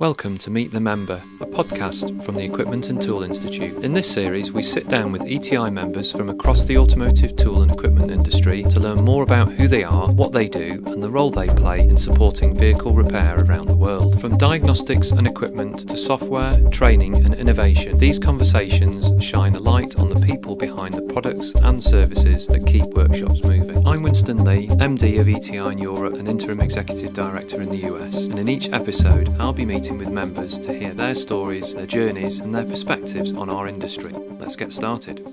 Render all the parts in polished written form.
Welcome to Meet the Member, a podcast from the Equipment and Tool Institute. In this series, we sit down with ETI members from across the automotive tool and equipment industry to learn more about who they are, what they do, and the role they play in supporting vehicle repair around the world. From diagnostics and equipment to software, training and innovation, these conversations shine a light on the people behind the products and services that keep workshops moving. I'm Winston Lee, MD of ETI in Europe and Interim Executive Director in the US, and in each episode I'll be meeting with members to hear their stories, their journeys and their perspectives on our industry. Let's get started.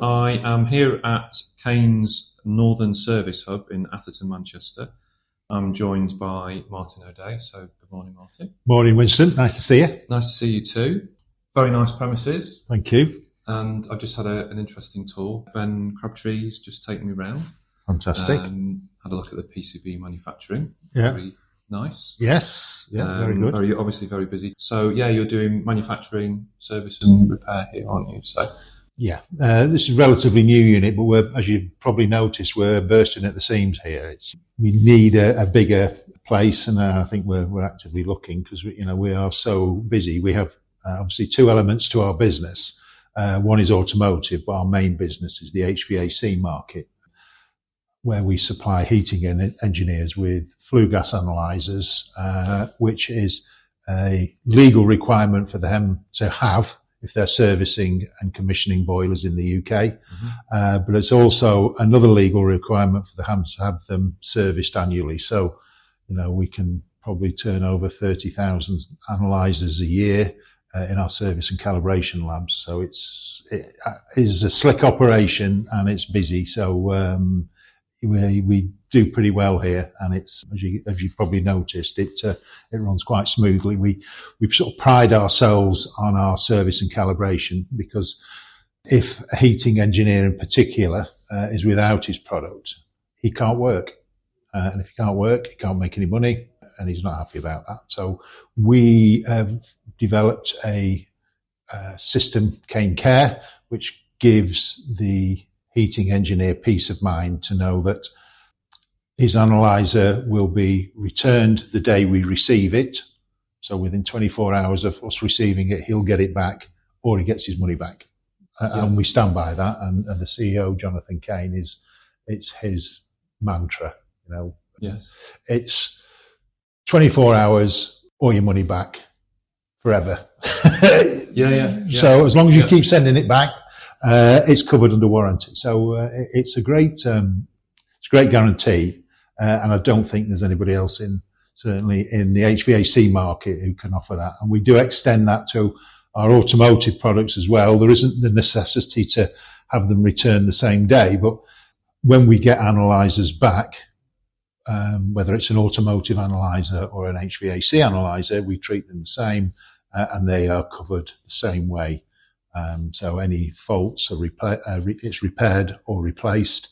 I am here at Kane's Northern Service Hub in Atherton, Manchester. I'm joined by Martin O'Day. So good morning, Martin. Morning, Winston. Nice to see you. Nice to see you too. Very nice premises. Thank you. And I've just had an interesting tour. Ben Crabtree's just taken me round. Fantastic. Had a look at the PCB manufacturing. Yeah. Very nice. Yes. Yeah, very good. Obviously very busy. So yeah, you're doing manufacturing, service and repair here, aren't you? So yeah, this is a relatively new unit, but as you've probably noticed, we're bursting at the seams here. We need a bigger place, and I think we're actively looking because we are so busy. We have obviously two elements to our business. One is automotive, but our main business is the HVAC market, where we supply heating engineers with flue gas analyzers, which is a legal requirement for them to have if they're servicing and commissioning boilers in the UK. Mm-hmm. But it's also another legal requirement for them to have them serviced annually. So, we can probably turn over 30,000 analyzers a year in our service and calibration labs. So it is a slick operation and it's busy. So, we do pretty well here, and it's as you probably noticed, it runs quite smoothly. We sort of pride ourselves on our service and calibration, because if a heating engineer in particular is without his product, he can't work, and if he can't work, he can't make any money, and he's not happy about that. So we have developed a system, Kane Care, which gives the heating engineer peace of mind to know that his analyzer will be returned the day we receive it. So within 24 hours of us receiving it, he'll get it back, or he gets his money back. And we stand by that. And the CEO, Jonathan Kane, it's his mantra, Yes. It's 24 hours or your money back forever. Yeah. So as long as you keep sending it back, it's covered under warranty. So it's a great guarantee, and I don't think there's anybody else certainly in the HVAC market who can offer that. And we do extend that to our automotive products as well. There isn't the necessity to have them returned the same day, but when we get analyzers back, whether it's an automotive analyzer or an HVAC analyzer, we treat them the same, and they are covered the same way. So any faults are it's repaired or replaced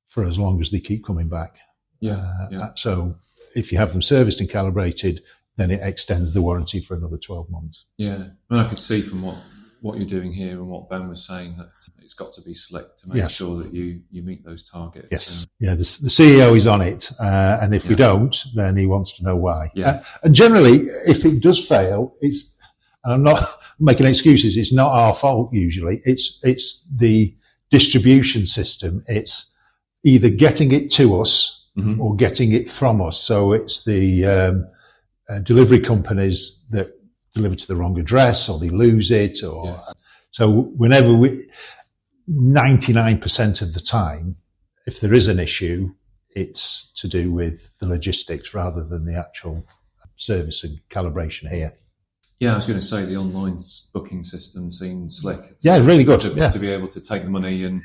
for as long as they keep coming back. Yeah. So if you have them serviced and calibrated, then it extends the warranty for another 12 months. Yeah. I could see from what you're doing here and what Ben was saying that it's got to be slick to make sure that you meet those targets. Yes. The CEO is on it. And if we don't, then he wants to know why. Yeah. And generally, if it does fail, and I'm not making excuses, it's not our fault usually. It's the distribution system. It's either getting it to us mm-hmm. or getting it from us. So it's the delivery companies that deliver to the wrong address, or they lose it, so whenever 99% of the time, if there is an issue, it's to do with the logistics rather than the actual service and calibration here. Yeah, I was going to say the online booking system seems slick. Really good. To be able to take the money and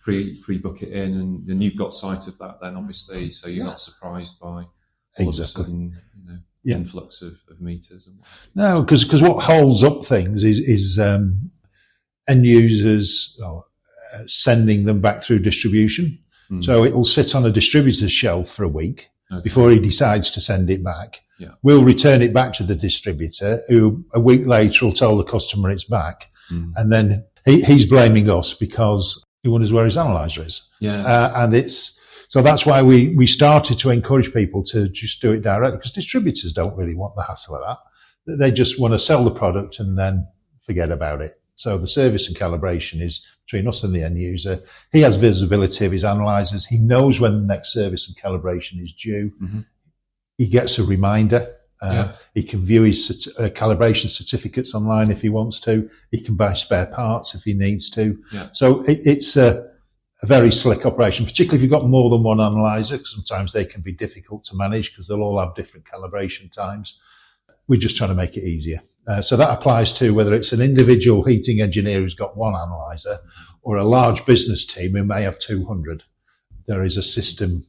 pre-book it in, and you've got sight of that then, obviously, so you're not surprised by all of a sudden, influx of meters. No, because what holds up things is end users sending them back through distribution. Mm. So it will sit on a distributor's shelf for a week before he decides to send it back. Yeah. We'll return it back to the distributor, who a week later will tell the customer it's back. Mm. And then he's blaming us because he wonders where his analyzer is. Yeah. So that's why we started to encourage people to just do it directly, because distributors don't really want the hassle of that. they just want to sell the product and then forget about it. So the service and calibration is between us and the end user. He has visibility of his analyzers. He knows when the next service and calibration is due. Mm-hmm. He gets a reminder. He can view his calibration certificates online if he wants to. He can buy spare parts if he needs to. Yeah. So it's a very slick operation, particularly if you've got more than one analyzer, because sometimes they can be difficult to manage because they'll all have different calibration times. We're just trying to make it easier. So that applies to whether it's an individual heating engineer who's got one analyzer or a large business team who may have 200. There is a system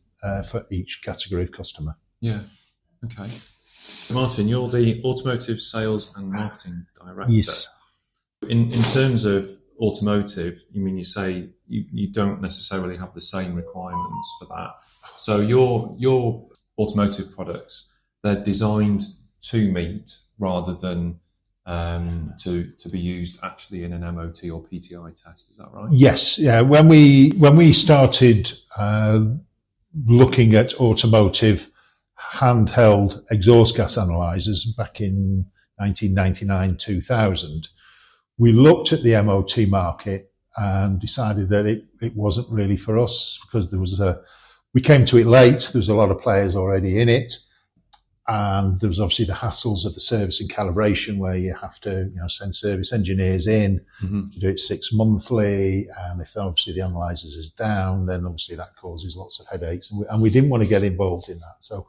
for each category of customer. Yeah. Okay. Martin, you're the Automotive Sales and Marketing Director. Yes. In terms of automotive, you say you don't necessarily have the same requirements for that. So your automotive products, they're designed to meet rather than to be used actually in an MOT or PTI test. Is that right? Yes. Yeah. When we started looking at automotive handheld exhaust gas analyzers back in 1999, 2000, we looked at the MOT market and decided that it wasn't really for us because we came to it late. There was a lot of players already in it. And there was obviously the hassles of the service and calibration where you have to, send service engineers in to do it 6 monthly. And if obviously the analyzers is down, then obviously that causes lots of headaches. And we didn't want to get involved in that. So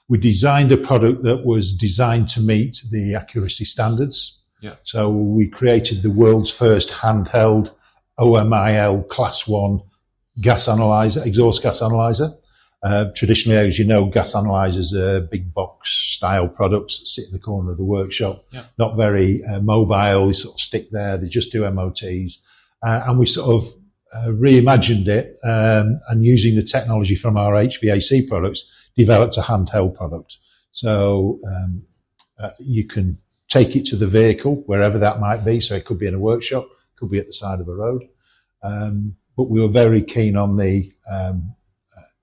we designed a product that was designed to meet the accuracy standards. Yeah. So we created the world's first handheld OMIL Class 1 gas analyzer, exhaust gas analyzer. Traditionally, as you know, gas analyzers are big box style products that sit in the corner of the workshop, not very mobile. They sort of stick there. They just do MOTs. And we sort of reimagined it and using the technology from our HVAC products, developed a handheld product. So you can take it to the vehicle, wherever that might be. So it could be in a workshop, could be at the side of a road. But we were very keen on the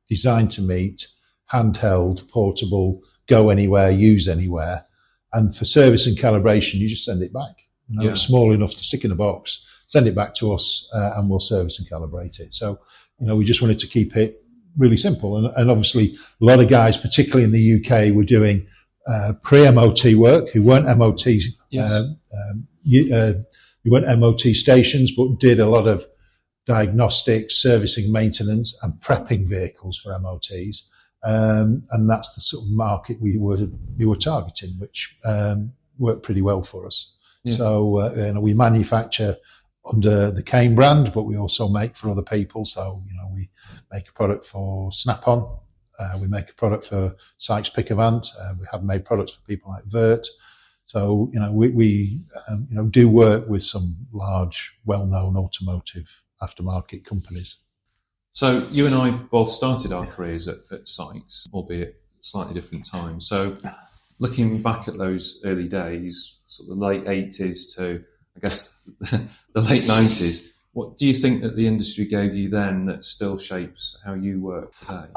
designed to meet, handheld, portable, go anywhere, use anywhere. And for service and calibration, you just send it back. It's small enough to stick in a box, send it back to us, and we'll service and calibrate it. So, we just wanted to keep it really simple. And obviously, a lot of guys, particularly in the UK, were doing pre-MOT work who weren't MOT, who weren't MOT stations, but did a lot of diagnostics, servicing, maintenance, and prepping vehicles for MOTs, and that's the sort of market we were targeting, which worked pretty well for us. Yeah. So we manufacture under the Kane brand, but we also make for other people. So we make a product for Snap-on, we make a product for Sykes Pickavant, we have made products for people like Vert. So we do work with some large, well-known automotive aftermarket companies. So you and I both started our careers at Sykes, albeit slightly different times. So looking back at those early days, sort of the late 80s to, I guess, the late 90s, what do you think that the industry gave you then that still shapes how you work today?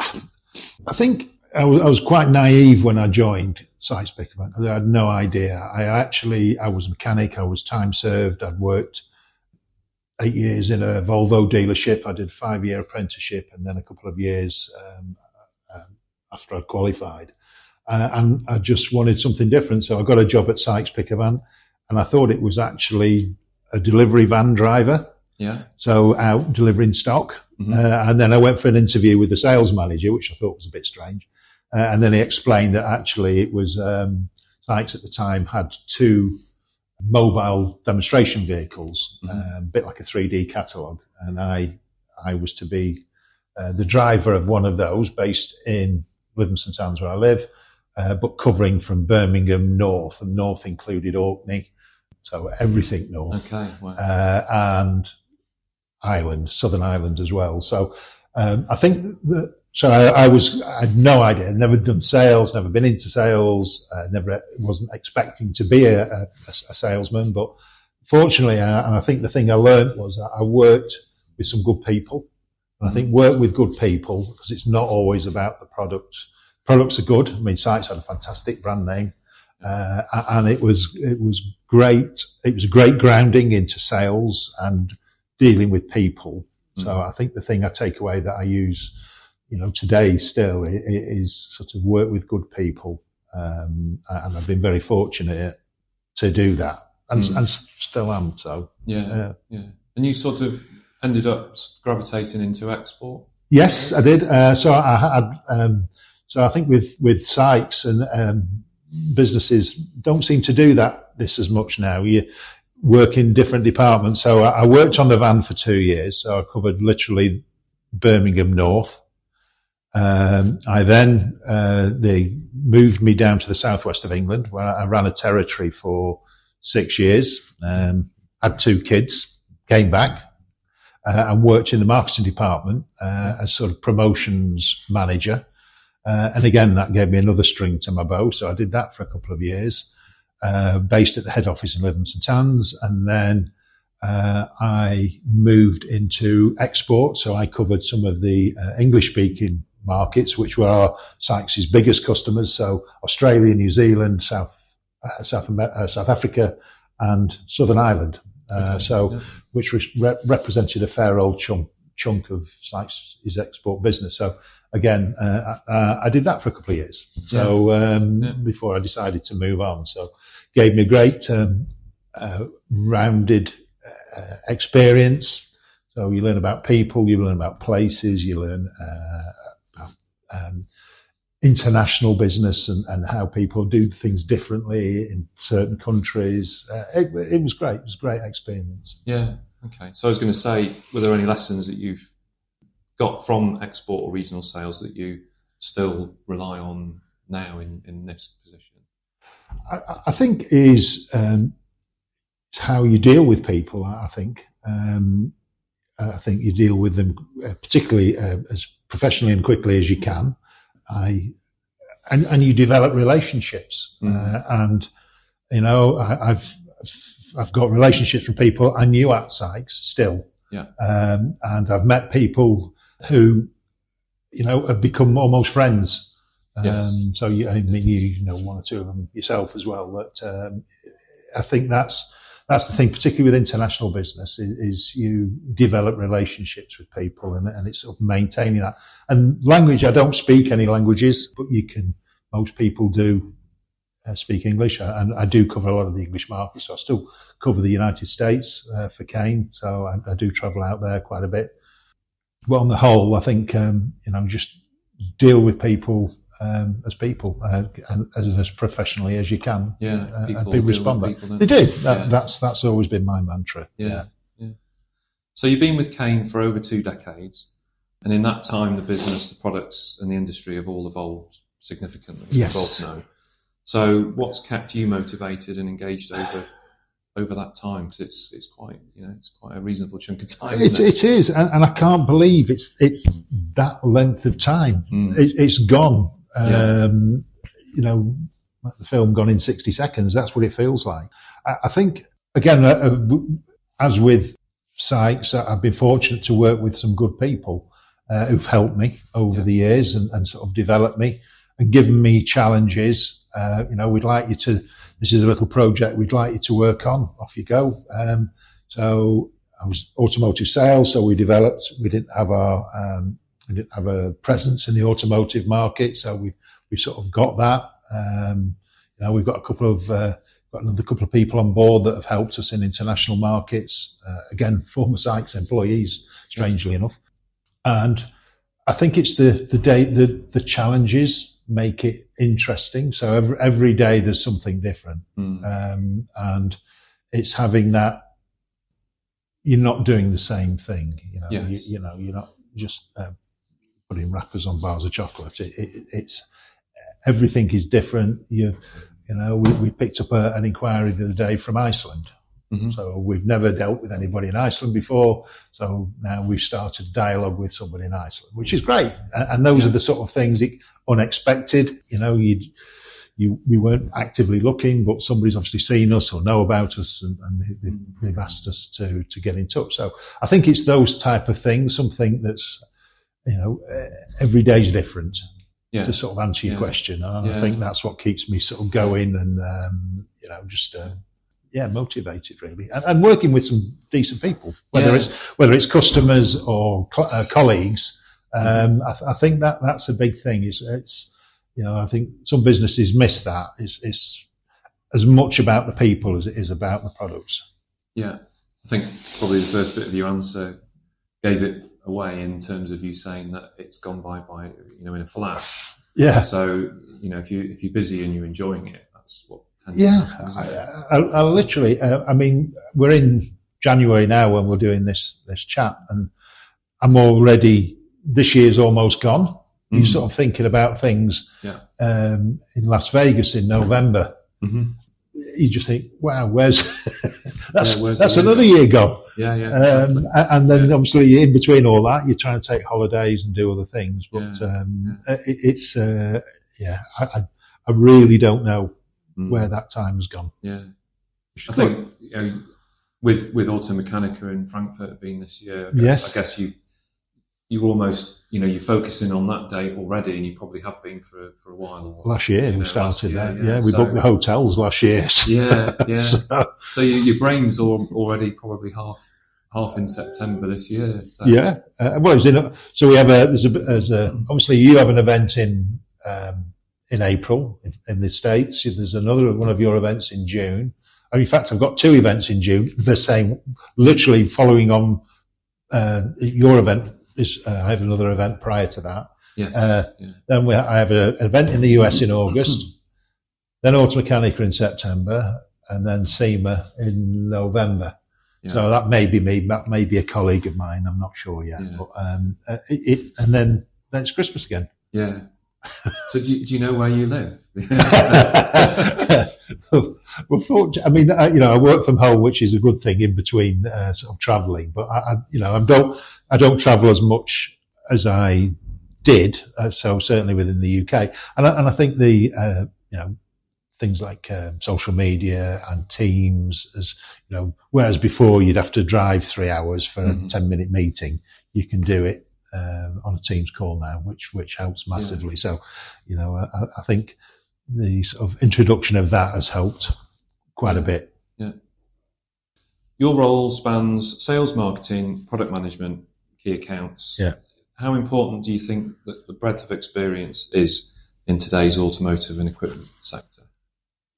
I think I was quite naive when I joined Sykes Pickavant. I had no idea. I was a mechanic. I was time served. I'd worked 8 years in a Volvo dealership. I did a 5-year apprenticeship and then a couple of years after I'd qualified. And I just wanted something different. So I got a job at Sykes Pickavant and I thought it was actually a delivery van driver. Yeah. So out delivering stock. Mm-hmm. And then I went for an interview with the sales manager, which I thought was a bit strange. And then he explained that actually it was Sykes at the time had 2 mobile demonstration vehicles, a bit like a 3D catalogue. And I was to be the driver of one of those based in Livingston Towns where I live, but covering from Birmingham north, and north included Orkney. So everything north. Okay. Wow. And Ireland, Southern Ireland as well. So I think that, I had no idea. I'd never done sales, never been into sales, wasn't expecting to be a salesman. But fortunately, and I think the thing I learned was that I worked with some good people. And I think work with good people, because it's not always about the products. Products are good. I mean, Sykes had a fantastic brand name. And it was great. It was a great grounding into sales and dealing with people. So I think the thing I take away that I use, today still is sort of work with good people. And I've been very fortunate to do that, and still am. So yeah. And you sort of ended up gravitating into export. Yes, I did. So I had. So I think with Sykes and businesses don't seem to do this as much now. You work in different departments. So I worked on the van for 2 years. So I covered literally Birmingham North. I then, they moved me down to the southwest of England, where I ran a territory for 6 years, had 2 kids, came back, and worked in the marketing department, as sort of promotions manager. And again, that gave me another string to my bow. So I did that for a couple of years, based at the head office in Lytham St Anne's. And then, I moved into export. So I covered some of the English speaking markets, which were our Sykes' biggest customers. So Australia, New Zealand, South Africa, and Southern Ireland. Which represented a fair old chunk of Sykes' export business. So again, I did that for a couple of years. So before I decided to move on, so gave me a great rounded experience. So you learn about people, you learn about places, you learn about international business and how people do things differently in certain countries. It was great. It was a great experience. Yeah. Okay. So I was going to say, were there any lessons that you've got from export or regional sales that you still rely on now in this position? I think is how you deal with people. I think you deal with them particularly as professionally and quickly as you can. And you develop relationships, and I've got relationships with people I knew at Sykes still, and I've met people who have become almost friends. So you know one or two of them yourself as well. But I think that's the thing, particularly with international business, is you develop relationships with people, and it's sort of maintaining that. And language, I don't speak any languages, but most people do speak English, and I do cover a lot of the English market. So I still cover the United States for Kane, so I do travel out there quite a bit. But on the whole, I think just deal with people as people, and as professionally as you can. Yeah, and people respond. They do. That's always been my mantra. Yeah. So you've been with Kane for over 2 decades, and in that time, the business, the products, and the industry have all evolved significantly, as we both know. So what's kept you motivated and engaged over that time? Because it's quite a reasonable chunk of time. It is, and I can't believe it's that length of time. It's gone. The film gone in 60 seconds. That's what it feels like. I think, again, as with Sykes, I've been fortunate to work with some good people who've helped me over the years and sort of developed me and given me challenges. We'd like you to, this is a little project we'd like you to work on. Off you go. So I was automotive sales. So we didn't have a presence in the automotive market. So we sort of got that. We've got another couple of people on board that have helped us in international markets. Again, former Sykes employees, strangely enough. And I think it's the challenges make it interesting. So every day there's something different. And it's having that, you're not doing the same thing. You're not just putting wrappers on bars of chocolate. It's everything is different. We picked up an inquiry the other day from Iceland. So we've never dealt with anybody in Iceland before. So now we've started dialogue with somebody in Iceland, which is great. And those are the sort of things unexpected. We weren't actively looking, but somebody's obviously seen us or know about us, and they've asked us to get in touch. So I think it's those type of things, something that's, every day's different. to sort of answer your question. And I think that's what keeps me sort of going and, just motivated really. And working with some decent people, whether it's customers or colleagues. I think that's a big thing. It's I think some businesses miss that. It's as much about the people as it is about the products. Yeah. I think probably the first bit of your answer gave it away in terms of you saying that it's gone by in a flash. Yeah. So if you're busy and you're enjoying it, that's what tends to happen, isn't it? I literally. We're in January now when we're doing this chat, and I'm already. This year's almost gone. You're sort of thinking about things. In Las Vegas in November. Mm-hmm. You just think, wow, where's another year gone? Yeah, exactly. And then obviously in between all that, you're trying to take holidays and do other things. But I really don't know where that time has gone. Yeah, I think with Automechanica in Frankfurt being this year, I guess you're almost, you're focusing on that date already, and you probably have been for a while. Last year we started that. Yeah, we booked the hotels last year. Yeah. So your brain's already probably half in September this year. So. Yeah. So we have obviously you have an event in April in the States. There's another one of your events in June. In fact, I've got 2 events in June. The same, literally following on your event. I have another event prior to that. Yes. Then I have an event in the US in August, then Automechanica in September, and then SEMA in November. Yeah. So that may be me, that may be a colleague of mine. I'm not sure yet. Yeah. But and then it's Christmas again. Yeah. So do you know where you live? Well, I work from home, which is a good thing in between sort of travelling. But I don't travel as much as I did. So certainly within the UK, and I think the things like social media and Teams, whereas before you'd have to drive 3 hours for a 10-minute meeting, you can do it on a Teams call now, which helps massively. Yeah. So, I think the sort of introduction of that has helped quite a bit. Yeah. Your role spans sales, marketing, product management, key accounts. Yeah. How important do you think that the breadth of experience is in today's automotive and equipment sector?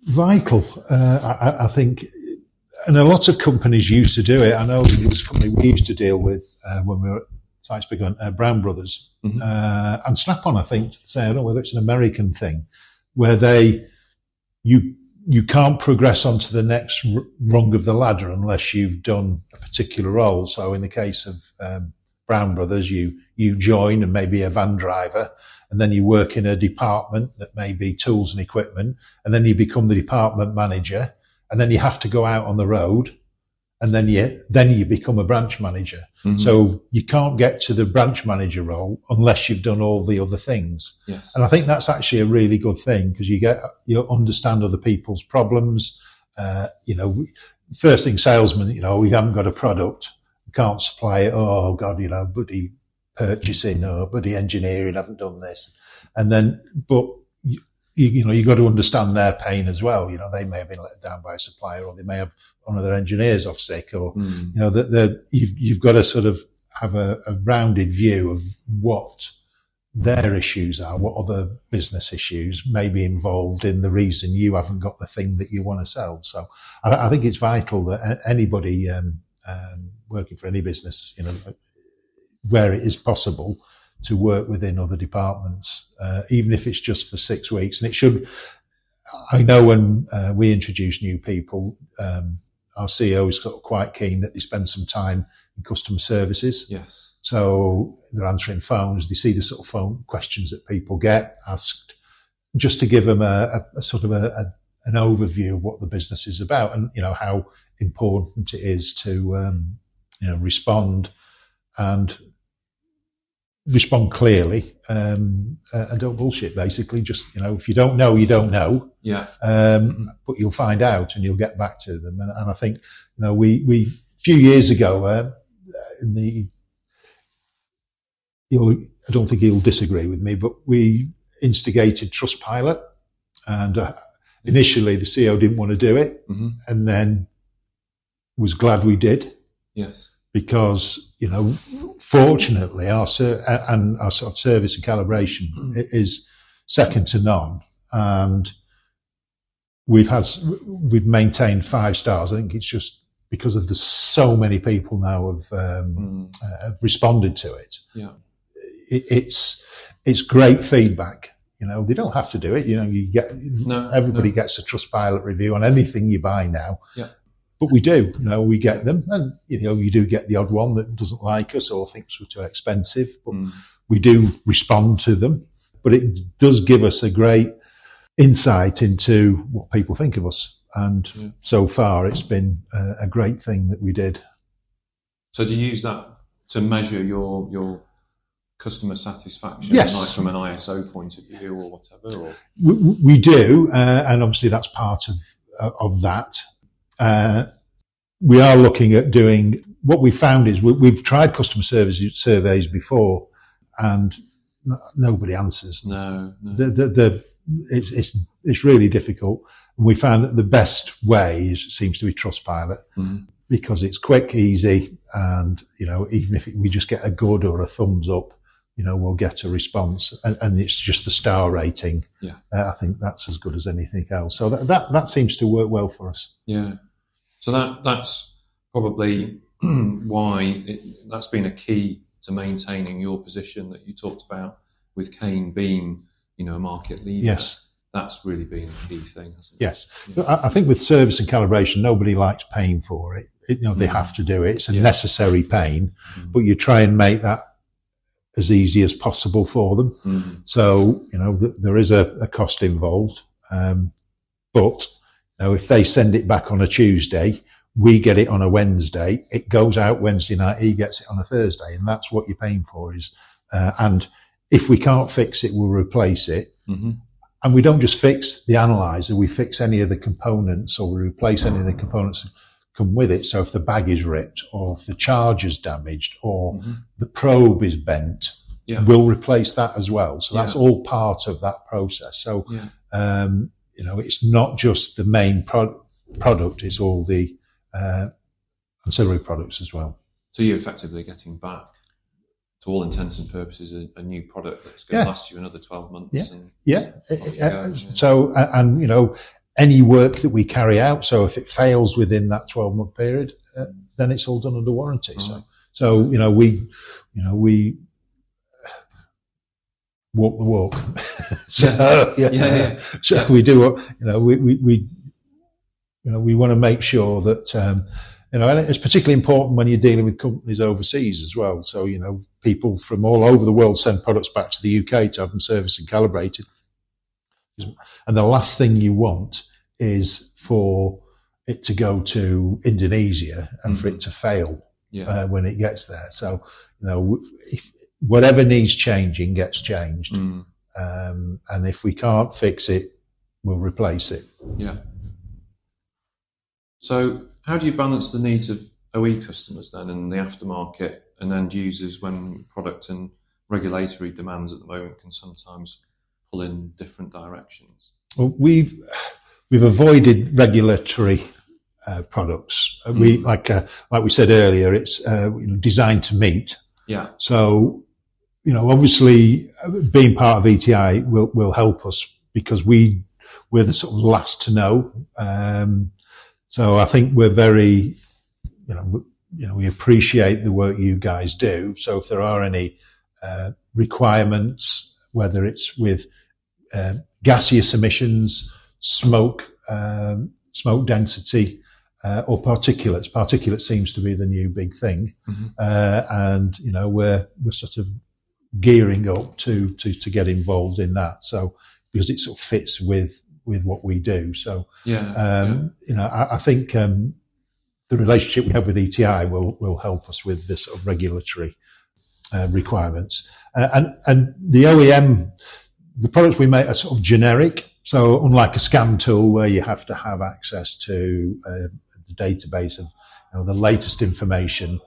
Vital, I think. And a lot of companies used to do it. I know there was a company we used to deal with when we were at Sites Big on Brown Brothers and Snap-on, I think, I don't know whether it's an American thing, where you can't progress onto the next rung of the ladder unless you've done a particular role. So in the case of Brown Brothers, you join and maybe a van driver, and then you work in a department that may be tools and equipment, and then you become the department manager, and then you have to go out on the road, and then you become a branch manager. Mm-hmm. So you can't get to the branch manager role unless you've done all the other things. Yes. And I think that's actually a really good thing, because you understand other people's problems. First thing, salesman, we haven't got a product, we can't supply it. Oh God, bloody purchasing or bloody engineering haven't done this. And then, but you got to understand their pain as well. They may have been let down by a supplier, or they may have one of their engineers off sick, or you've got to sort of have a rounded view of what their issues are, what other business issues may be involved in the reason you haven't got the thing that you want to sell. So I think it's vital that anybody working for any business, where it is possible, to work within other departments, even if it's just for 6 weeks. And it should. I know when we introduce new people, our CEO is sort of quite keen that they spend some time in customer services. Yes. So they're answering phones. They see the sort of phone questions that people get asked, just to give them a sort of an overview of what the business is about, and how important it is to respond clearly, and don't bullshit, basically. Just, if you don't know, you don't know. Yeah. But you'll find out and you'll get back to them. And I think, we a few years ago, I don't think he'll disagree with me, but instigated Trustpilot, and initially the CEO didn't want to do it, and then was glad we did. Yes. Because, fortunately our sort of service and calibration is second to none, and we've maintained 5 stars. I think it's just because of so many people now have responded to it. Yeah. It's great feedback. They don't have to do it. Everybody gets a Trustpilot review on anything you buy now. Yeah. But we do, we get them, and you do get the odd one that doesn't like us or thinks we're too expensive, but we do respond to them. But it does give us a great insight into what people think of us, and so far it's been a great thing that we did. So do you use that to measure your customer satisfaction, yes, like from an ISO point of view or whatever? Or? We do, and obviously that's part of that. We are looking at doing, what we found is we've tried customer service surveys before, and nobody answers. No. It's really difficult. And we found that the best way seems to be Trustpilot, because it's quick, easy, and even if we just get a good or a thumbs up, we'll get a response, and it's just the star rating. Yeah, I think that's as good as anything else. So that seems to work well for us. Yeah. So that's probably why that's been a key to maintaining your position that you talked about with Kane being, a market leader. Yes. That's really been a key thing, hasn't it? Yes. Yeah. I think with service and calibration, nobody likes paying for it. They have to do it. It's a necessary pain, but you try and make that as easy as possible for them. So, there is a cost involved. But if they send it back on a Tuesday, we get it on a Wednesday, it goes out Wednesday night, he gets it on a Thursday, and that's what you're paying for. And if we can't fix it, we'll replace it. And we don't just fix the analyzer, we fix any of the components, or we replace any of the components that come with it. So if the bag is ripped, or if the charger's damaged, or the probe is bent, we'll replace that as well. So that's all part of that process. So, it's not just the main product, it's all the ancillary products as well. So you're effectively getting back, to all intents and purposes, a new product that's going to last you another 12 months. So, any work that we carry out, so if it fails within that 12-month period, then it's all done under warranty. So we walk the walk. So we do what, we want to make sure that, and it's particularly important when you're dealing with companies overseas as well. So, people from all over the world send products back to the UK to have them serviced and calibrated. And the last thing you want is for it to go to Indonesia and for it to fail when it gets there. So, whatever needs changing gets changed. And if we can't fix it, we'll replace it. Yeah. So how do you balance the needs of OE customers then and the aftermarket and end users when product and regulatory demands at the moment can sometimes pull in different directions? Well, we've avoided regulatory products. We like we said earlier, it's designed to meet. Yeah. So obviously being part of ETI will help us because we're the sort of last to know. So I think we're very, we appreciate the work you guys do. So if there are any requirements, whether it's with gaseous emissions, smoke density, or particulates seems to be the new big thing. And we're sort of gearing up to get involved in that. So because it sort of fits with what we do. So I think the relationship we have with ETI will help us with this sort of regulatory requirements. And the OEM, the products we make are sort of generic. So unlike a scan tool where you have to have access to the database of the latest information,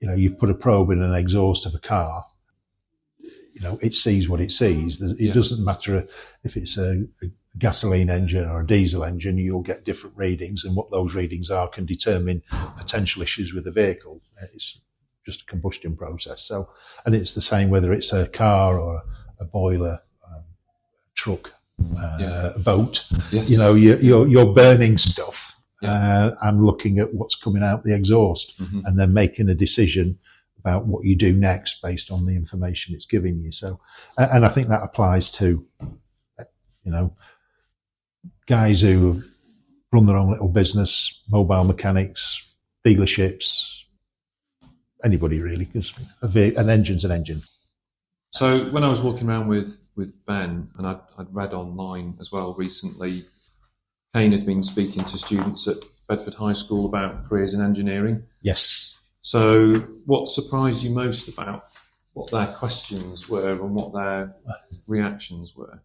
you put a probe in an exhaust of a car. it sees what it sees. It doesn't matter if it's a gasoline engine or a diesel engine, you'll get different readings, and what those readings are can determine potential issues with the vehicle. It's just a combustion process. So, and it's the same whether it's a car or a boiler, truck, a boat. Yes. You're burning stuff and looking at what's coming out the exhaust, and then making a decision about what you do next based on the information it's giving you. So, and I think that applies to, guys who run their own little business, mobile mechanics, dealerships, anybody really, because an engine's an engine. So when I was walking around with Ben, and I'd read online as well recently, Kane had been speaking to students at Bedford High School about careers in engineering. Yes. So what surprised you most about what their questions were and what their reactions were?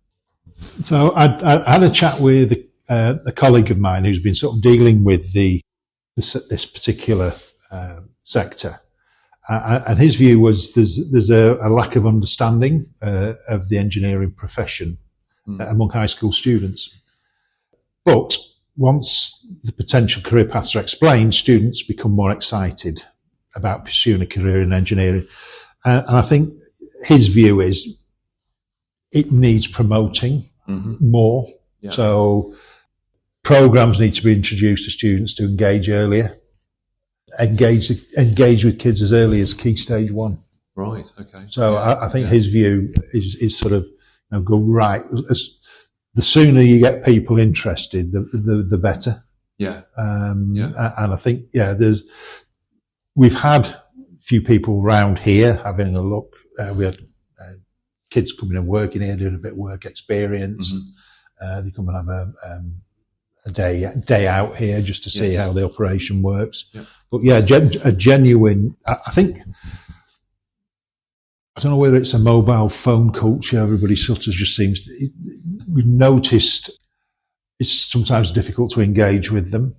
So I had a chat with a colleague of mine who's been sort of dealing with this particular sector, and his view was there's a lack of understanding of the engineering profession among high school students. But once the potential career paths are explained, students become more excited about pursuing a career in engineering, and I think his view is it needs promoting more. Yeah. So programs need to be introduced to students to engage earlier, engage with kids as early as Key Stage 1. Right. Okay. So I think his view is sort of go right. The sooner you get people interested, the better. Yeah. And I think we've had a few people around here having a look. We had kids coming and working here, doing a bit of work experience. They come and have a day out here just to see how the operation works. Yeah. But a genuine, I think, I don't know whether it's a mobile phone culture, everybody sort of just seems, we've noticed it's sometimes difficult to engage with them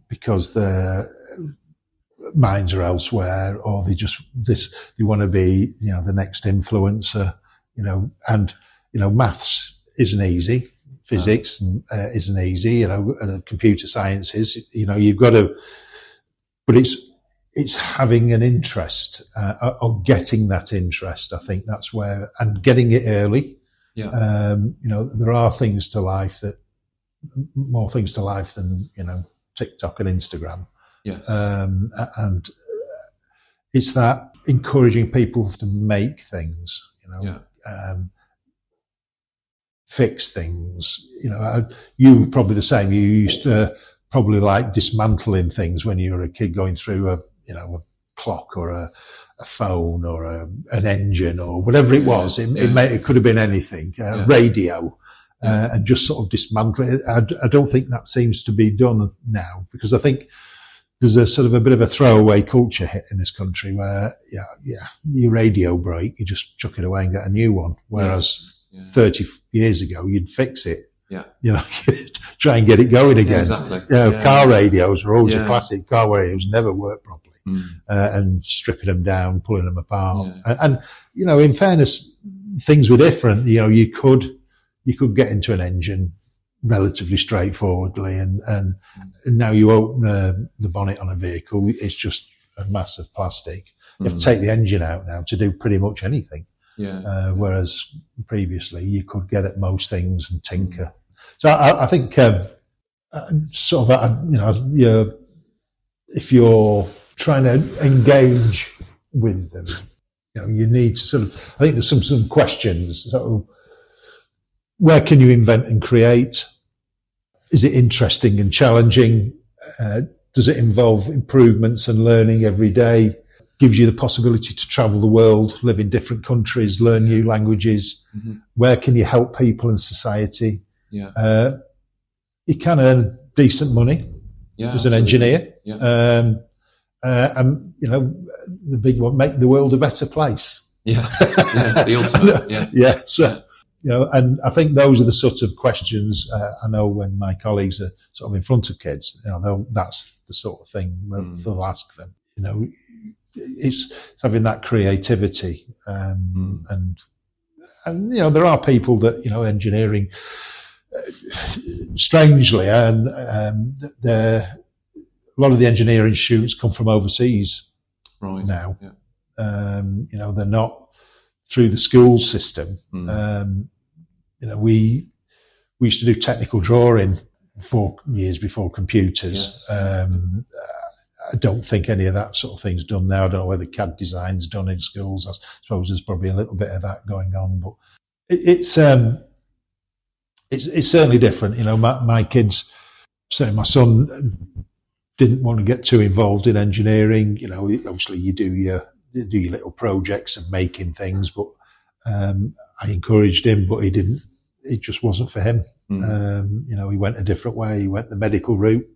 because their minds are elsewhere, or they want to be, the next influencer, and, maths isn't easy. Physics isn't easy, computer science is, you've got to, but it's having an interest, or getting that interest. I think that's where, and getting it early. Yeah. There are things to life more things to life than, TikTok and Instagram. Yes. And it's that encouraging people to make things, fix things. You were probably the same. You used to probably like dismantling things when you were a kid, going through a clock or a phone or an engine or whatever it was. It could have been anything, radio, and just sort of dismantle it. I don't think that seems to be done now, because I think there's a sort of a bit of a throwaway culture hit in this country where, your radio break, you just chuck it away and get a new one. Whereas 30 years ago, you'd fix it. Yeah. Try and get it going again. Yeah, exactly. Car radios were always a classic. Car radios never worked properly. And stripping them down, pulling them apart. Yeah. And in fairness, things were different. You could get into an engine relatively straightforwardly, and now you open the bonnet on a vehicle, it's just a mass of plastic. You have to take the engine out now to do pretty much anything. Yeah. Whereas previously you could get at most things and tinker. So I think if you're trying to engage with them, you need to sort of, I think there's some questions. So where can you invent and create? Is it interesting and challenging? Does it involve improvements and learning every day? Gives you the possibility to travel the world, live in different countries, learn new languages. Where can you help people in society? Yeah. You can earn decent money as an engineer. Yeah. And the big one, make the world a better place. Yeah. The ultimate. Yeah. Yeah. So, and I think those are the sort of questions I know when my colleagues are sort of in front of kids, that's the sort of thing they'll ask them. It's having that creativity and And, there are people that, engineering, strangely, and a lot of the engineering students come from overseas now. Yeah. They're not through the school system. We used to do technical drawing 4 years before computers. Yes. I don't think any of that sort of thing's done now. I don't know whether CAD design's done in schools. I suppose there's probably a little bit of that going on, but it's certainly different. My kids, certainly my son, didn't want to get too involved in engineering. Obviously you do your little projects and making things, but I encouraged him, but he didn't. It just wasn't for him. He went a different way. He went the medical route.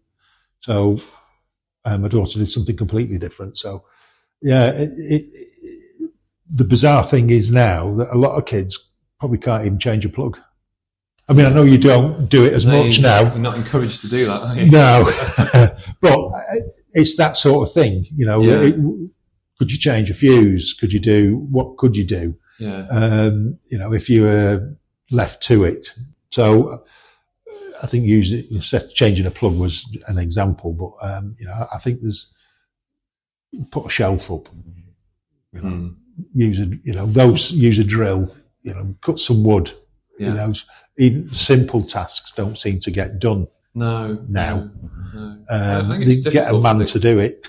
So my daughter did something completely different. So, yeah, the bizarre thing is now that a lot of kids probably can't even change a plug. I mean, I know you don't do it as much now. You're not encouraged to do that, are you? No. But it's that sort of thing, could you change a fuse? What could you do? Yeah. If you were left to it. So I think changing a plug was an example, but I think put a shelf up, use a drill, cut some wood. Yeah. Even simple tasks don't seem to get done. No. Now. No. I think it's they get a man to do it.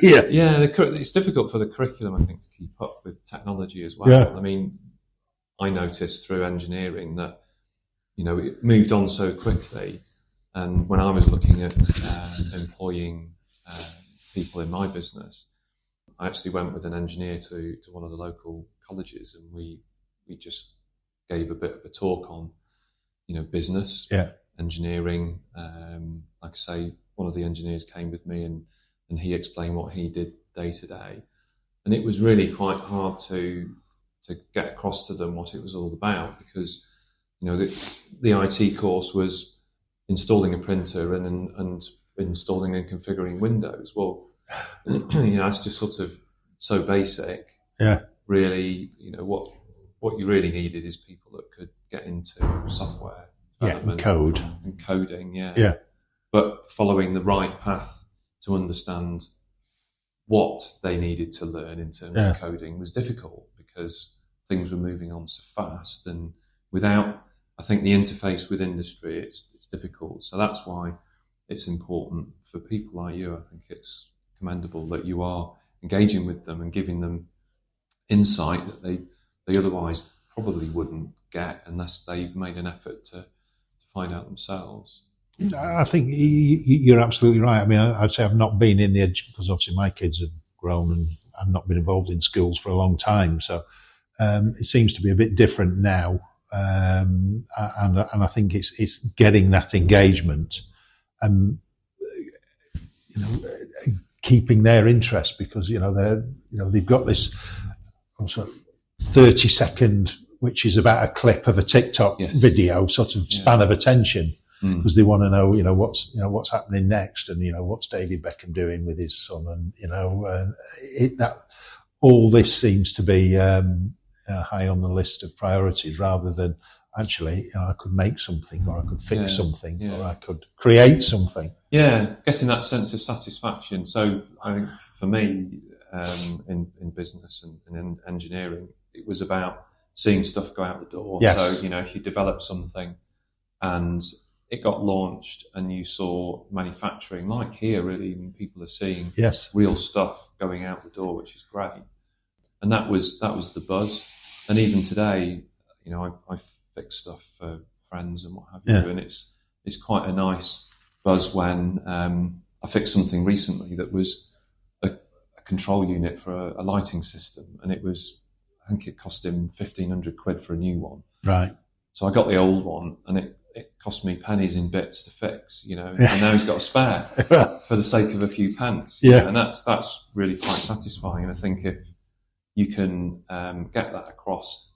Yeah. Yeah. It's difficult for the curriculum, I think, to keep up with technology as well. Yeah. I mean, I noticed through engineering that, it moved on so quickly. And when I was looking at employing people in my business, I actually went with an engineer to one of the local colleges, and we just gave a bit of a talk on, business, engineering. Like I say, one of the engineers came with me and he explained what he did day to day. And it was really quite hard to get across to them what it was all about, because, the IT course was installing a printer and installing and configuring Windows. Well, it's just sort of so basic. Yeah. Really, what you really needed is people that could get into software development, and coding. Yeah. But following the right path to understand what they needed to learn in terms of coding was difficult, because things were moving on so fast, and without, I think, the interface with industry, it's difficult. So that's why it's important for people like you. I think it's commendable that you are engaging with them and giving them insight that they otherwise probably wouldn't get unless they made an effort to find out themselves. I think you're absolutely right. I mean, I'd say I've not been in because obviously my kids have grown and I've not been involved in schools for a long time. So it seems to be a bit different now. And I think it's getting that engagement and, keeping their interest, because, they've got this also 30-second, which is about a clip of a TikTok video, sort of span of attention. Because they want to know, what's happening next, and what's David Beckham doing with his son, and all this seems to be high on the list of priorities, rather than actually, I could make something, or I could fix something, or I could create something. Yeah, getting that sense of satisfaction. So I think for me, in business and in engineering, it was about seeing stuff go out the door. Yes. So if you develop something and it got launched and you saw manufacturing, like here, really, people are seeing real stuff going out the door, which is great. And that was the buzz. And even today, I fix stuff for friends and what have you, and it's quite a nice buzz when I fixed something recently that was a control unit for a lighting system, and I think it cost him £1,500 for a new one. Right. So I got the old one, and it cost me pennies in bits to fix, and now he's got a spare for the sake of a few pence. And that's really quite satisfying. And I think if you can get that across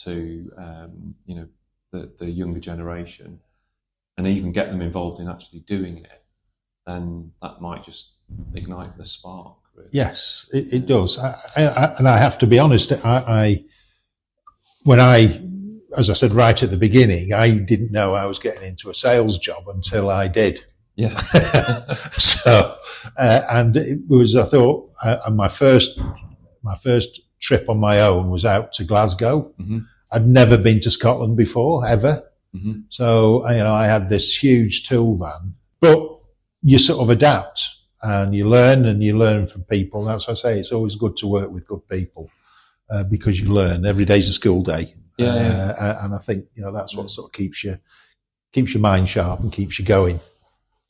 to the younger generation, and even get them involved in actually doing it, then that might just ignite the spark. Really. Yes, it does. And I have to be honest, when I as I said right at the beginning, I didn't know I was getting into a sales job until I did. Yeah. So, and it was, I thought, my first trip on my own was out to Glasgow. Mm-hmm. I'd never been to Scotland before, ever. Mm-hmm. So, I had this huge tool van, but you sort of adapt and you learn from people. That's why I say it's always good to work with good people, because you learn. Every day's a school day. And I think, that's what sort of keeps your mind sharp and keeps you going.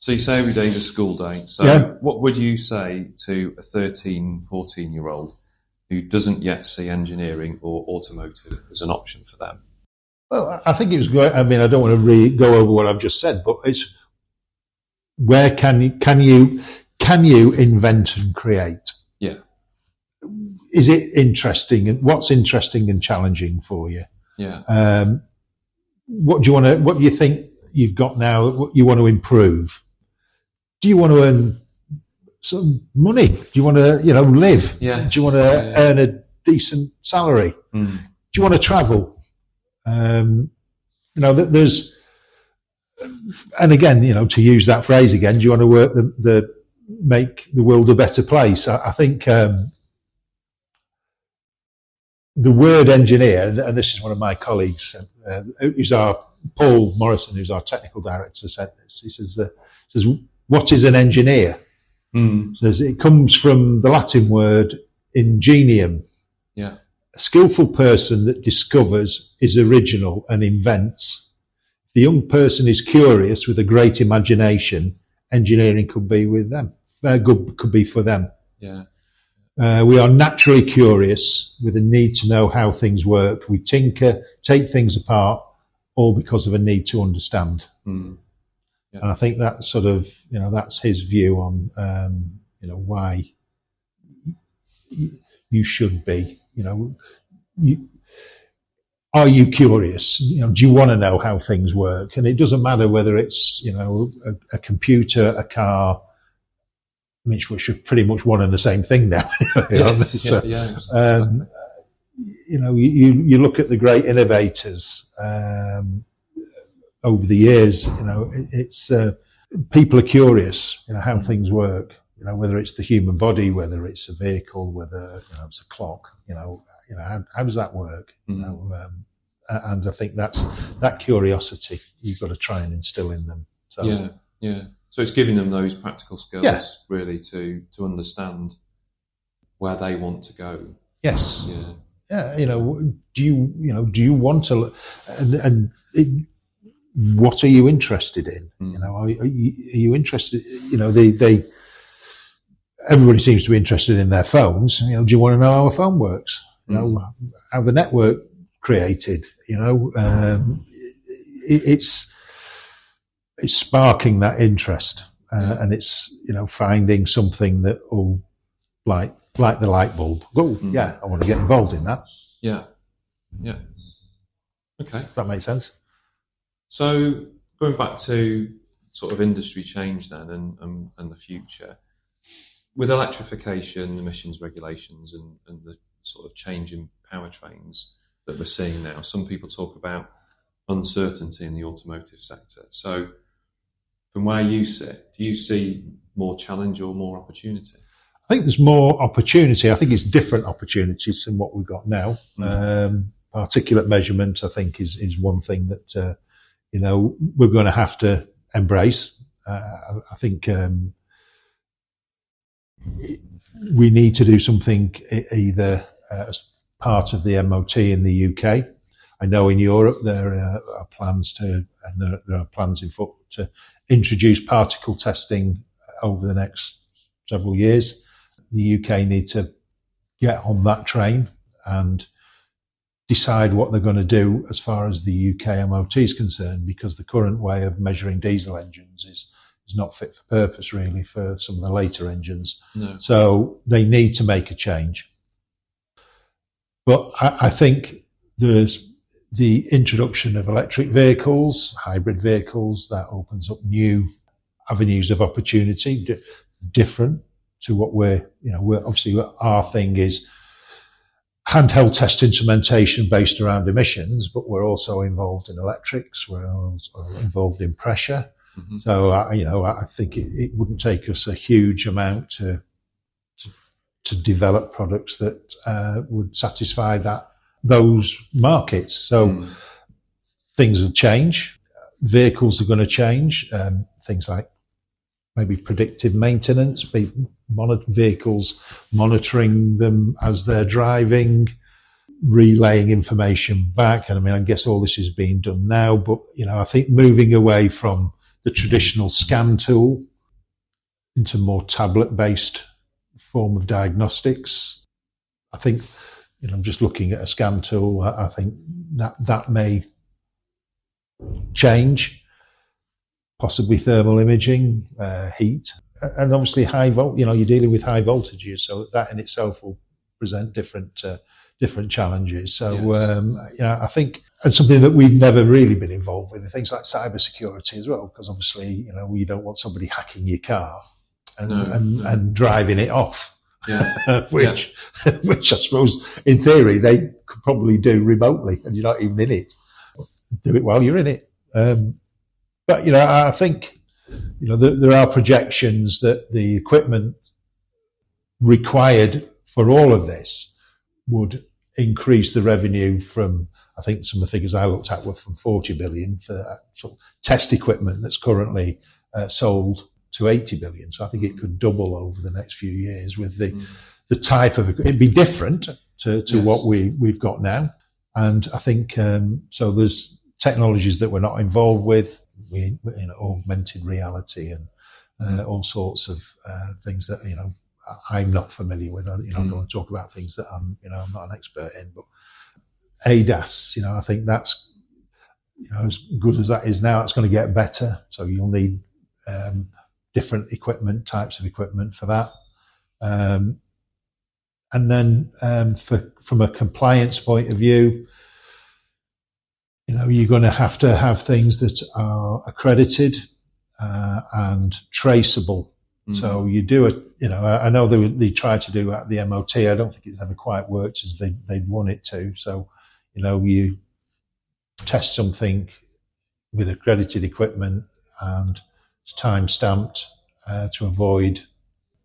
So you say every day's a school day. So what would you say to a 13, 14-year-old who doesn't yet see engineering or automotive as an option for them? Well, I think it was great. I mean, I don't want to go over what I've just said, but it's where can you invent and create? Yeah. Is it interesting? And what's interesting and challenging for you? Yeah. What do you think you've got now that you want to improve? Do you want to earn some money? Do you want to, live? Yeah. Do you want to earn a decent salary? Mm. Do you want to travel? There's, and again, to use that phrase again, do you want to work make the world a better place? I think, the word engineer, and this is one of my colleagues, Paul Morrison, who's our technical director, said this. He says, what is an engineer? Mm. Says it comes from the Latin word ingenium. Yeah. A skillful person that discovers, is original and invents. The young person is curious with a great imagination. Engineering could be with them. Could be for them. Yeah. We are naturally curious with a need to know how things work. We tinker, take things apart, all because of a need to understand. Mm. Yeah. And I think that's sort of, that's his view on, why you should be, are you curious? Do you want to know how things work? And it doesn't matter whether it's, a computer, a car, which are pretty much one and the same thing now. Exactly. You look at the great innovators over the years. It's people are curious. How things work. Whether it's the human body, whether it's a vehicle, whether it's a clock. How does that work? Mm. And I think that curiosity you've got to try and instill in them. So, yeah. So it's giving them those practical skills, really, to understand where they want to go. Yes. Yeah. Yeah. Do you want to? What are you interested in? Mm. Are you interested? Everybody seems to be interested in their phones. Do you want to know how a phone works? How the network created? It's sparking that interest, and it's finding something that will like the light bulb. Yeah, I want to get involved in that. Yeah. Okay, does that make sense? So going back to sort of industry change then, and the future with electrification, emissions regulations, and the sort of change in powertrains that we're seeing now. Some people talk about uncertainty in the automotive sector. So from where you sit, do you see more challenge or more opportunity? I think there's more opportunity. I think it's different opportunities than what we've got now. Particulate measurement, I think, is one thing that, we're going to have to embrace. I think we need to do something either as part of the MOT in the UK. I know in Europe there are plans in foot to introduce particle testing over the next several years. The UK need to get on that train and decide what they're going to do as far as the UK MOT is concerned, because the current way of measuring diesel engines is not fit for purpose really for some of the later engines. No. So they need to make a change. But I think there's the introduction of electric vehicles, hybrid vehicles, that opens up new avenues of opportunity, different to what we're obviously our thing is handheld test instrumentation based around emissions, but we're also involved in electrics. We're also involved in pressure. Mm-hmm. So, I think it wouldn't take us a huge amount to develop products that would satisfy those markets. So things will change. Vehicles are going to change. Things like maybe predictive maintenance, vehicles monitoring them as they're driving, relaying information back. And I guess all this is being done now, but, I think moving away from the traditional scan tool into more tablet-based form of diagnostics. I think, just looking at a scan tool, I think that may change, possibly thermal imaging, heat, and obviously high volt. You're dealing with high voltages, so that in itself will present different challenges. So, I think, and something that we've never really been involved with, things like cybersecurity as well, because obviously, you don't want somebody hacking your car and driving it off. Yeah. which I suppose in theory they could probably do remotely and you're not even in it. Do it while you're in it. But I think there are projections that the equipment required for all of this would increase the revenue from, I think some of the figures I looked at were from 40 billion for that sort of test equipment that's currently sold to 80 billion. So I think it could double over the next few years with the type of, it'd be different to what we've got now. And I think, so there's technologies that we're not involved with, augmented reality and all sorts of things that, I'm not familiar with. I don't want to talk about things that I'm not an expert in, but ADAS, I think that's, as good as that is now, it's going to get better. So you'll need different types of equipment for that. And then from a compliance point of view, you're going to have things that are accredited and traceable. Mm-hmm. So you do it, I know they try to do at the MOT. I don't think it's ever quite worked as they'd want it to. So, you test something with accredited equipment and it's time stamped to avoid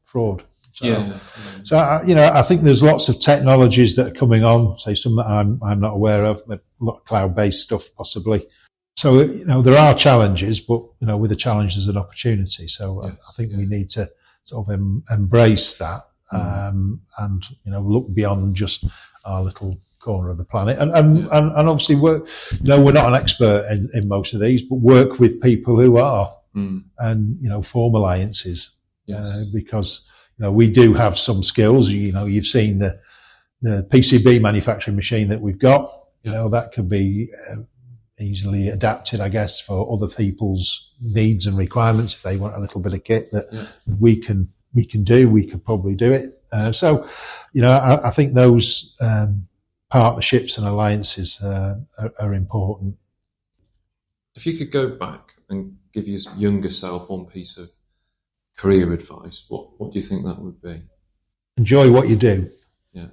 fraud. So, I think there's lots of technologies that are coming on, say some that I'm not aware of, a lot of cloud-based stuff possibly. So, there are challenges, but, with the challenge there's an opportunity. So I think we need to sort of embrace that, and, look beyond just our little corner of the planet. And obviously we're not an expert in most of these, but work with people who are, and, form alliances, because, we do have some skills. You've seen the PCB manufacturing machine that we've got. That could be easily adapted, I guess, for other people's needs and requirements. If they want a little bit of kit that we could probably do it. So, I think those partnerships and alliances are important. If you could go back and give your younger self one piece of career advice, what do you think that would be? Enjoy what you do. Yeah.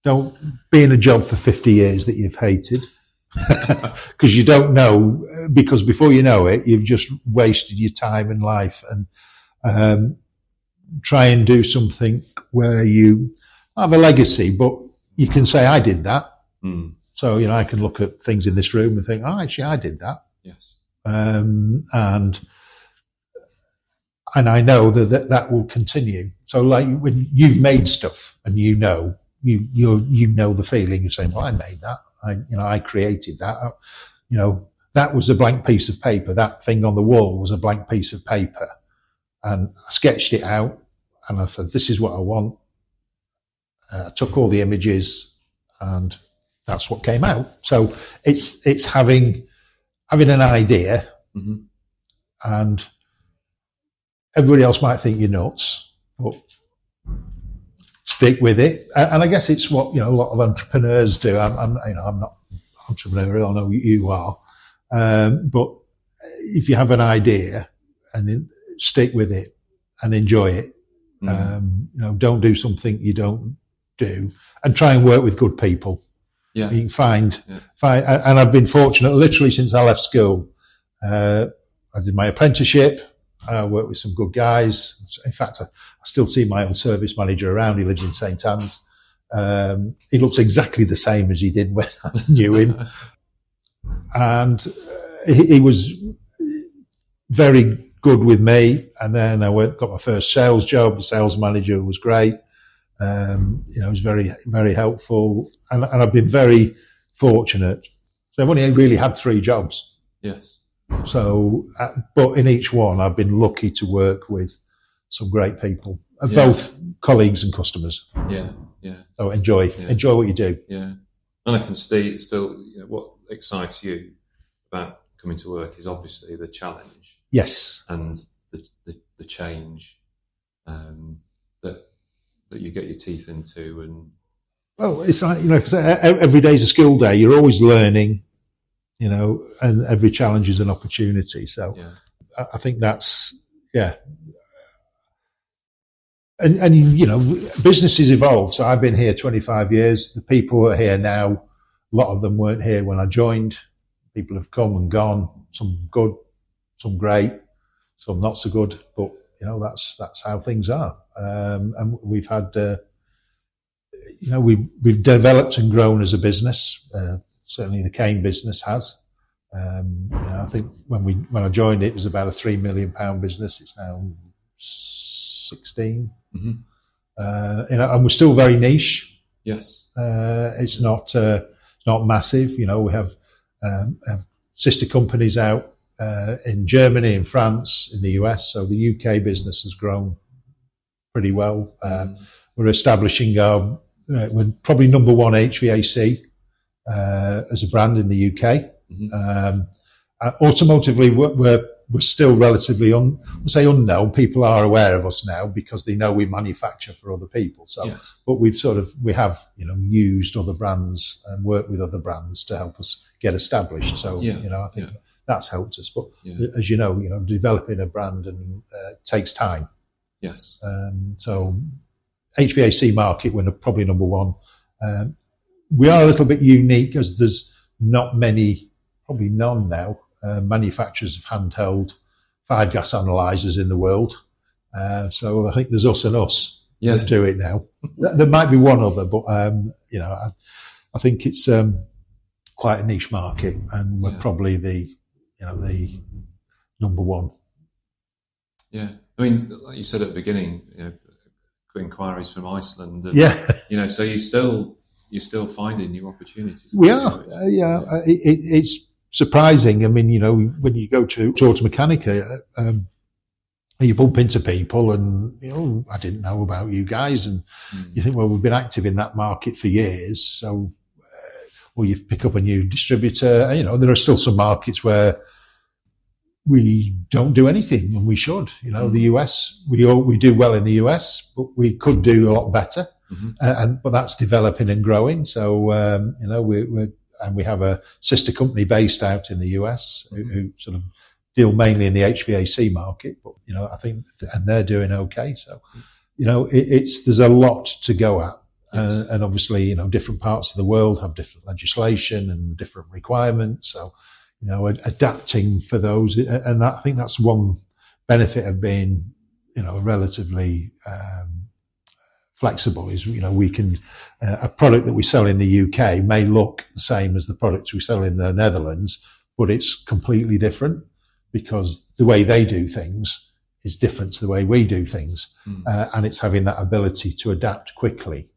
Don't be in a job for 50 years that you've hated, because you don't know, because before you know it, you've just wasted your time and life. And try and do something where you have a legacy, but you can say, I did that. So, I can look at things in this room and think, oh, actually, I did that. Yes. And I know that will continue. So like when you've made stuff and you know the feeling of saying, well, I made that. I created that. That was a blank piece of paper. That thing on the wall was a blank piece of paper. And I sketched it out and I said, this is what I want. I took all the images and that's what came out. So it's having an idea, and everybody else might think you're nuts, but stick with it. And I guess it's what, a lot of entrepreneurs do. I'm not entrepreneurial. I know you are. But if you have an idea and then stick with it and enjoy it, don't do something you don't do, and try and work with good people. Yeah. You can find, and I've been fortunate literally since I left school. I did my apprenticeship. I worked with some good guys. In fact, I still see my old service manager around. He lives in St. Anne's. He looks exactly the same as he did when I knew him. And he was very good with me. And then I got my first sales job. The sales manager was great. He was very, very helpful. And I've been very fortunate. So I've only really had 3 jobs. Yes. So, but in each one, I've been lucky to work with some great people, both colleagues and customers. Yeah, yeah. So enjoy what you do. Yeah, and I can see still, what excites you about coming to work is obviously the challenge. Yes, and the change that you get your teeth into, and well, it's like because every day's a skill day. You're always learning. And every challenge is an opportunity. So I think that's, And businesses evolve. So I've been here 25 years. The people who are here now, a lot of them weren't here when I joined. People have come and gone, some good, some great, some not so good, but that's how things are. And we've had, we've developed and grown as a business. Certainly the Kane business has. I think when I joined, it was about a £3 million business. It's now 16. Mm-hmm. And we're still very niche. Yes. It's not massive. We have sister companies out in Germany, in France, in the US. So the UK business has grown pretty well. We're establishing we're probably number 1 HVAC as a brand in the UK. Mm-hmm. Automotively, we're still relatively unknown. People are aware of us now because they know we manufacture for other people. So, but we have used other brands and worked with other brands to help us get established. So I think that's helped us. But as you know, developing a brand takes time. Yes. So HVAC market, we're probably number 1. We are a little bit unique as there's not many, probably none now, manufacturers of handheld fire gas analyzers in the world. So I think there's us and us that do it now. There might be one other, but I think it's quite a niche market, and we're probably the number 1. Yeah, I mean, like you said at the beginning, inquiries from Iceland. And, so you're still finding new opportunities. We are. It's surprising. I mean, when you go to Automechanica, you bump into people and, I didn't know about you guys. And you think, well, we've been active in that market for years. So, you pick up a new distributor. There are still some markets where we don't do anything, and we should. The US, we do well in the US, but we could do a lot better. Mm-hmm. But that's developing and growing. So, we have a sister company based out in the US who sort of deal mainly in the HVAC market, but, I think, and they're doing okay. So, there's a lot to go at. Yes. And obviously, different parts of the world have different legislation and different requirements. So, adapting for those. And I think that's one benefit of being, relatively, flexible is, we can, a product that we sell in the UK may look the same as the products we sell in the Netherlands, but it's completely different because the way they do things is different to the way we do things. And it's having that ability to adapt quickly,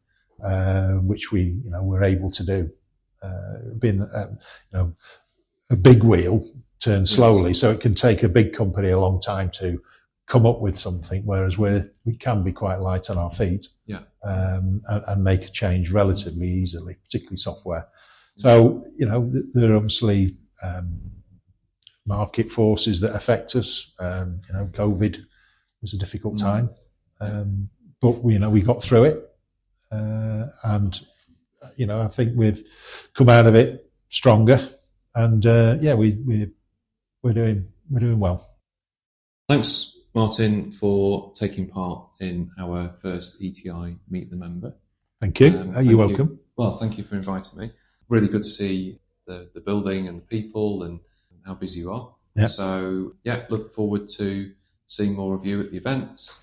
which we're able to do. Being, a big wheel turns slowly, so it can take a big company a long time to come up with something, whereas we can be quite light on our feet, and make a change relatively easily, particularly software. So, there are obviously market forces that affect us. COVID was a difficult time, but we got through it, and I think we've come out of it stronger. And we're doing well. Thanks, Martin, for taking part in our first ETI Meet the Member. Thank you. You're welcome. Well, thank you for inviting me. Really good to see the building and the people and how busy you are. Yeah. So, look forward to seeing more of you at the events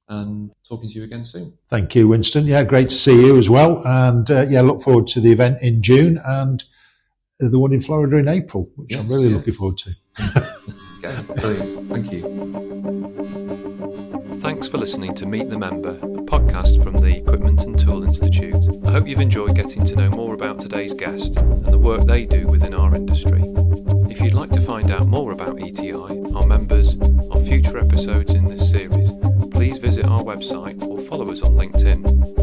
and talking to you again soon. Thank you, Winston. Yeah, great to see you as well. And look forward to the event in June and the one in Florida in April, which I'm really looking forward to. Okay, brilliant. Thank you. Thanks for listening to Meet the Member, a podcast from the Equipment and Tool Institute. I hope you've enjoyed getting to know more about today's guest and the work they do within our industry. If you'd like to find out more about ETI, our members, or future episodes in this series, please visit our website or follow us on LinkedIn.